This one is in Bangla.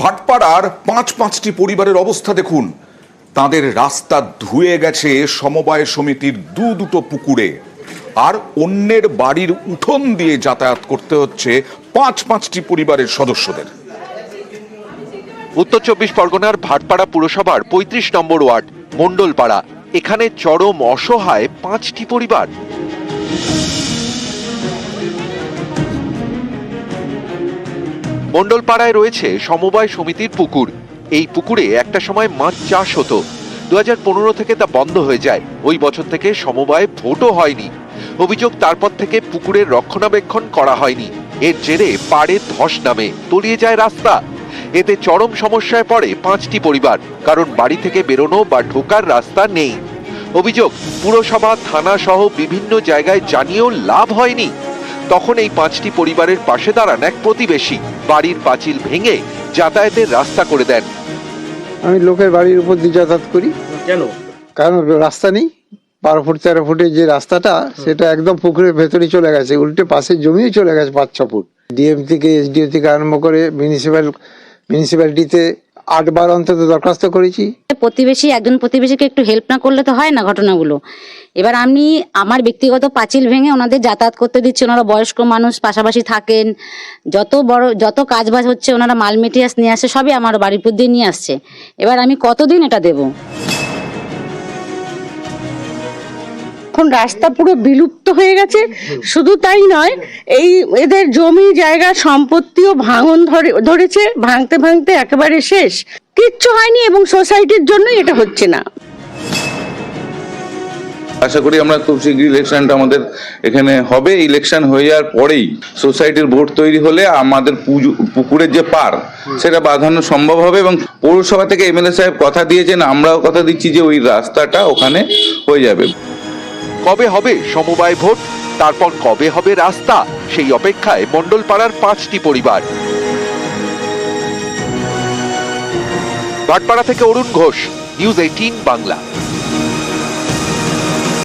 ভাটপাড়ার পাঁচটি পরিবারের অবস্থা দেখুন। তাদের রাস্তা ধুয়ে গেছে সমবায় সমিতির দুটো পুকুরে, আর অন্যের বাড়ির উঠোন দিয়ে যাতায়াত করতে হচ্ছে পাঁচটি পরিবারের সদস্যদের। উত্তর চব্বিশ পরগনার ভাটপাড়া পুরসভার ৩৫ নম্বর ওয়ার্ড মণ্ডলপাড়া। এখানে চরম অসহায় 5টি পরিবার। মণ্ডলপাড়ায় রয়েছে সমবায় সমিতির পুকুর। এই পুকুরে একটা সময় মাছ চাষ হতো। 2015 থেকে তা বন্ধ হয়ে যায়। ওই বছর থেকে সমবায়ে ভোটও হয়নি। অভিযোগ, তারপর থেকে পুকুরের রক্ষণাবেক্ষণ করা হয়নি। এর জেরে পাড়ে ধস নামে, তলিয়ে যায় রাস্তা। এতে চরম সমস্যায় পড়ে 5টি পরিবার, কারণ বাড়ি থেকে বেরোনো বা ঢোকার রাস্তা নেই। অভিযোগ, পুরসভা, থানা সহ বিভিন্ন জায়গায় জানিয়েও লাভ হয়নি। তখন এই 5টি পরিবারের পাশে দাঁড়ান এক প্রতিবেশী। বাড়ির পাঁচিল ভেঙে যাতায়াতের রাস্তা করে দেন। আমি লোকের বাড়ির উপর দিয়ে যাতায়াত করি। কেন? কারণ রাস্তা নেই। 12 ফুট 13 ফুটের যে রাস্তাটা, সেটা একদম পুকুরের ভেতরে চলে গেছে, উল্টে পাশের জমিও চলে গেছে 5-6 ফুট। ডিএম থেকে, এসডিও থেকে আরম্ভ করে মিউনিসিপ্যালিটিতে 8 বার অন্তত দরখাস্ত করেছি। একজন প্রতিবেশীকে একটু হেল্প না করলে তো হয় না ঘটনাগুলো। এবার আমি আমার ব্যক্তিগত পাঁচিল ভেঙে ওনাদের যাতায়াত করতে দিচ্ছি। ওনারা বয়স্ক মানুষ, পাশাপাশি থাকেন। যত কাজবাজ হচ্ছে, ওনারা মাল মেটেরিয়ালস নিয়ে আসছে, সবই আমার বাড়ির উপর দিয়ে নিয়ে আসছে। এবার আমি কতদিন এটা দেবো? এখন রাস্তা পুরো বিলুপ্ত হয়ে গেছে। শুধু তাই নয়, এদের জমি জায়গা সম্পত্তিও ভাঙন ধরেছে। ভাঙতে ভাঙতে একেবারে শেষ, কিচ্ছু হয়নি, এবং সোসাইটির জন্যই এটা হচ্ছে না। আশা করি আমরা খুব শীঘ্রই ইলেকশনটা আমাদের এখানে হবে। ইলেকশন হয়ে যাওয়ার পরেই সোসাইটির ভোট তৈরি হলে আমাদের পুকুরের যে পার, সেটা বাঁধানো সম্ভব হবে। এবং পৌরসভা থেকে এমএলএ সাহেব কথা দিয়েছেন, আমরাও কথা দিচ্ছি যে ওই রাস্তাটা ওখানে হয়ে যাবে। কবে হবে সমবায় ভোট, তারপর কবে হবে রাস্তা, সেই অপেক্ষায় মণ্ডলপাড়ার 5টি পরিবার। ভাটপাড়া থেকে অরুণ ঘোষ, নিউজ 18 বাংলা।